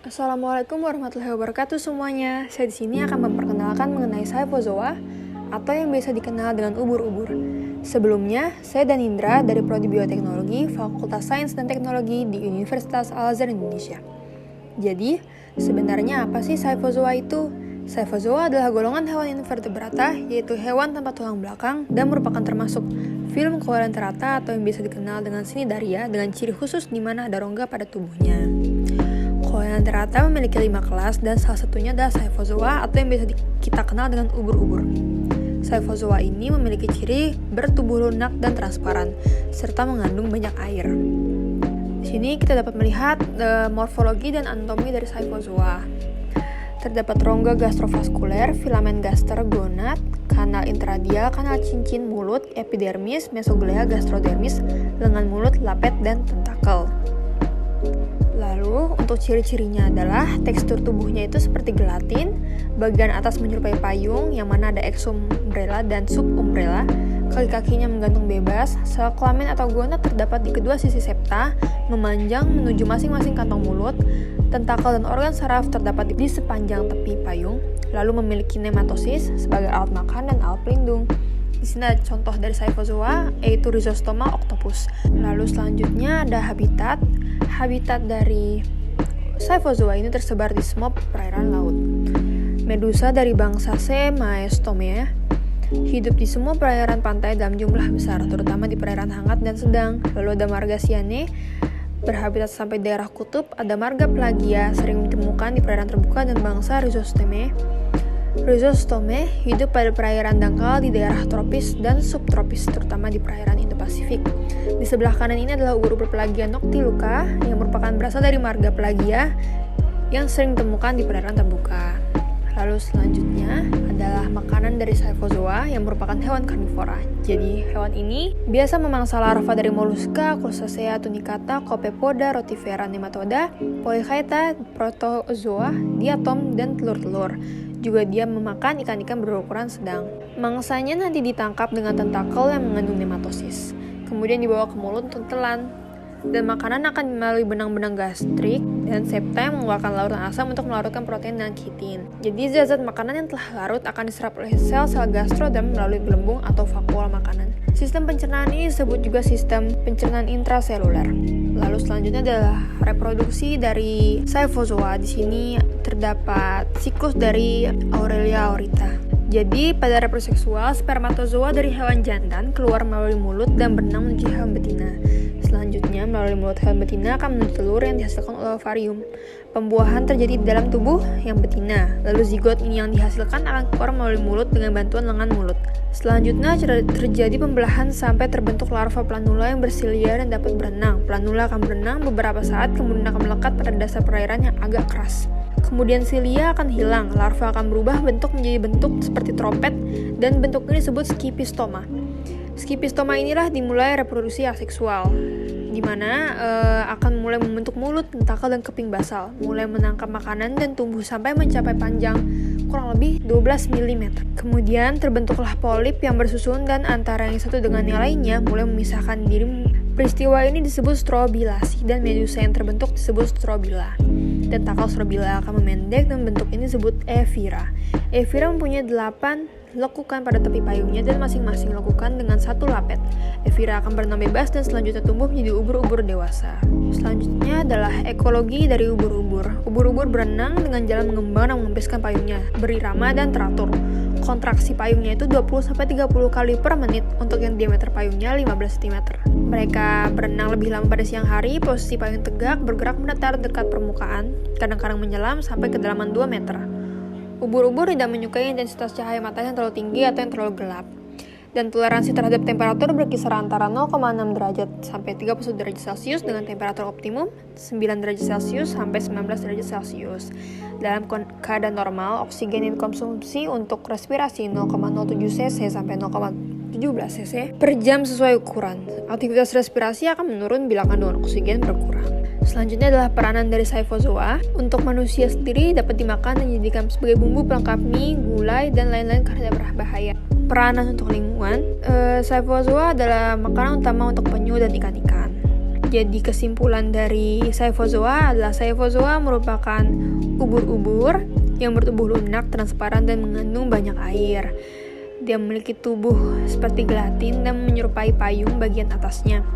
Assalamualaikum warahmatullahi wabarakatuh semuanya. Saya di sini akan memperkenalkan mengenai Scyphozoa atau yang biasa dikenal dengan ubur-ubur. Sebelumnya, saya Danindra dari Prodi Bioteknologi, Fakultas Sains dan Teknologi di Universitas Al-Azhar Indonesia. Jadi, sebenarnya apa sih Scyphozoa itu? Scyphozoa adalah golongan hewan invertebrata, yaitu hewan tanpa tulang belakang dan merupakan termasuk film Coelenterata atau yang biasa dikenal dengan Cnidaria dengan ciri khusus di mana ada rongga pada tubuhnya. Coelenterata memiliki 5 kelas dan salah satunya adalah Scyphozoa atau yang biasa kita kenal dengan ubur-ubur. Scyphozoa ini memiliki ciri bertubuh lunak dan transparan, serta mengandung banyak air. Di sini kita dapat melihat morfologi dan anatomi dari Scyphozoa. Terdapat rongga gastrovaskuler, filamen gaster, gonad, kanal intradial, kanal cincin mulut, epidermis, mesoglea, gastrodermis, lengan mulut, lapet, dan tentakel. Lalu, untuk ciri-cirinya adalah tekstur tubuhnya itu seperti gelatin, bagian atas menyerupai payung yang mana ada exumbrella dan subumbrella, kaki-kakinya menggantung bebas, sel kelamin atau gonad terdapat di kedua sisi septa, memanjang menuju masing-masing kantong mulut, tentakel dan organ saraf terdapat di sepanjang tepi payung, lalu memiliki nematosis sebagai alat makan dan alat pelindung. Di sini ada contoh dari Scyphozoa, yaitu Rhizostoma octopus. Lalu selanjutnya ada habitat. Habitat dari Scyphozoa ini tersebar di semua perairan laut. Medusa dari bangsa Maestomea hidup di semua perairan pantai dalam jumlah besar, terutama di perairan hangat dan sedang. Lalu ada Marga Cyane, berhabitat sampai daerah kutub. Ada Marga Pelagia, sering ditemukan di perairan terbuka, dan bangsa Rhizostome hidup pada perairan dangkal di daerah tropis dan subtropis, terutama di perairan Indo-Pasifik. Di sebelah kanan ini adalah ubur-ubur Pelagia noctiluca yang merupakan berasal dari Marga Pelagia yang sering ditemukan di perairan terbuka. Lalu selanjutnya adalah makanan dari Scyphozoa yang merupakan hewan karnivora. Jadi hewan ini biasa memangsa larva dari moluska, Crustacea, tunicata, Copepoda, Rotifera, nematoda, Polychaeta, protozoa, diatom, dan telur-telur. Juga dia memakan ikan-ikan berukuran sedang. Mangsanya nanti ditangkap dengan tentakel yang mengandung nematosis, kemudian dibawa ke mulut untuk telan. Dan makanan akan melalui benang-benang gastrik dan septa yang mengeluarkan larutan asam untuk melarutkan protein dan kitin. Jadi zat-zat makanan yang telah larut akan diserap oleh sel-sel gastroderm melalui gelembung atau vakuol makanan. Sistem pencernaan ini disebut juga sistem pencernaan intraseluler. Lalu selanjutnya adalah reproduksi dari Scyphozoa. Di sini terdapat siklus dari Aurelia aurita. Jadi pada reproduksi seksual, spermatozoa dari hewan jantan keluar melalui mulut dan berenang menuju hewan betina. Selanjutnya, melalui mulut hewan betina akan menuju telur yang dihasilkan oleh ovarium. Pembuahan terjadi di dalam tubuh yang betina. Lalu zigot ini yang dihasilkan akan keluar melalui mulut dengan bantuan lengan mulut. Selanjutnya, terjadi pembelahan sampai terbentuk larva planula yang bersilia dan dapat berenang. Planula akan berenang beberapa saat, kemudian akan melekat pada dasar perairan yang agak keras. Kemudian silia akan hilang, larva akan berubah bentuk menjadi bentuk seperti trompet, dan bentuk ini disebut skipistoma. Skipistoma inilah dimulai reproduksi aseksual, di mana akan mulai membentuk mulut, tentakel, dan keping basal, mulai menangkap makanan dan tumbuh sampai mencapai panjang kurang lebih 12 mm. Kemudian terbentuklah polip yang bersusun dan antara yang satu dengan yang lainnya mulai memisahkan diri. Peristiwa ini disebut strobilasi dan medusa yang terbentuk disebut strobila. Tentakel strobila akan memendek dan bentuk ini disebut evira. Evira mempunyai 8 lekukan pada tepi payungnya dan masing-masing lekukan dengan satu lapet. Evira akan berenang bebas dan selanjutnya tumbuh menjadi ubur-ubur dewasa. Selanjutnya adalah ekologi dari ubur-ubur. Ubur-ubur berenang dengan jalan mengembang dan mengempiskan payungnya, berirama dan teratur. Kontraksi payungnya itu 20-30 kali per menit untuk yang diameter payungnya 15 cm. Mereka berenang lebih lama pada siang hari, posisi payung tegak, bergerak mendatar dekat permukaan, kadang-kadang menyelam sampai kedalaman 2 meter. Ubur-ubur tidak menyukai intensitas cahaya matahari yang terlalu tinggi atau yang terlalu gelap. Dan toleransi terhadap temperatur berkisar antara 0,6 derajat sampai 31 derajat Celcius dengan temperatur optimum 9 derajat Celcius sampai 19 derajat Celcius. Dalam keadaan normal, oksigen yang dikonsumsi untuk respirasi 0,07 cc sampai 0,17 cc per jam sesuai ukuran. Aktivitas respirasi akan menurun bila kandungan oksigen berkurang. Selanjutnya adalah peranan dari Scyphozoa. Untuk manusia sendiri dapat dimakan dan dijadikan sebagai bumbu pelengkap mie, gulai, dan lain-lain karena berbahaya. Peranan untuk lingkungan, Scyphozoa adalah makanan utama untuk penyu dan ikan-ikan. Jadi kesimpulan dari Scyphozoa adalah Scyphozoa merupakan ubur-ubur yang bertubuh lunak, transparan, dan mengandung banyak air. Dia memiliki tubuh seperti gelatin dan menyerupai payung bagian atasnya.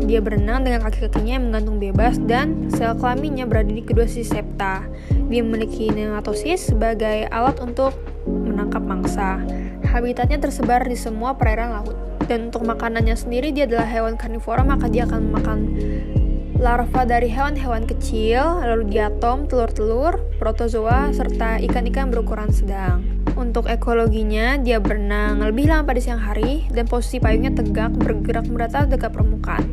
Dia berenang dengan kaki-kakinya yang menggantung bebas dan sel kelaminnya berada di kedua sisi septa. Dia memiliki nematosis sebagai alat untuk menangkap mangsa. Habitatnya tersebar di semua perairan laut. Dan untuk makanannya sendiri, dia adalah hewan karnivora, maka dia akan memakan larva dari hewan-hewan kecil, lalu diatom, telur-telur, protozoa, serta ikan-ikan berukuran sedang. Untuk ekologinya, dia berenang lebih lama pada siang hari dan posisi payungnya tegak, bergerak merata dekat permukaan.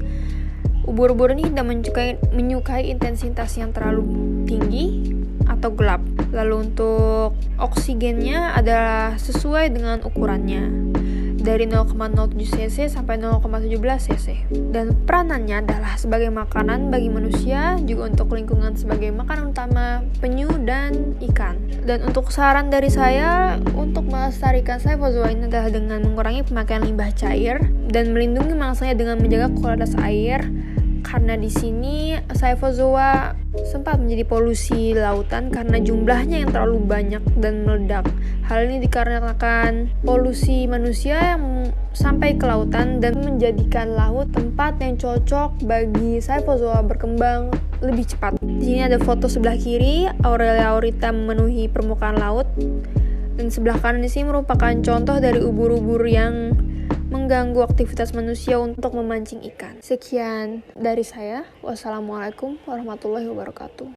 Ubur-ubur ini tidak menyukai intensitas yang terlalu tinggi atau gelap. Lalu untuk oksigennya adalah sesuai dengan ukurannya, dari 0,07 cc sampai 0,17 cc. Dan peranannya adalah sebagai makanan bagi manusia, juga untuk lingkungan sebagai makanan utama penyu dan ikan. Dan untuk saran dari saya untuk melestarikan Scyphozoa ini adalah dengan mengurangi pemakaian limbah cair dan melindungi mangsanya dengan menjaga kualitas air, karena di sini Scyphozoa sempat menjadi polusi lautan karena jumlahnya yang terlalu banyak dan meledak. Hal ini dikarenakan polusi manusia yang sampai ke lautan dan menjadikan laut tempat yang cocok bagi Scyphozoa berkembang lebih cepat. Di sini ada foto sebelah kiri Aurelia aurita memenuhi permukaan laut, dan sebelah kanan di sini merupakan contoh dari ubur-ubur yang mengganggu aktivitas manusia untuk memancing ikan. Sekian dari saya. Wassalamualaikum warahmatullahi wabarakatuh.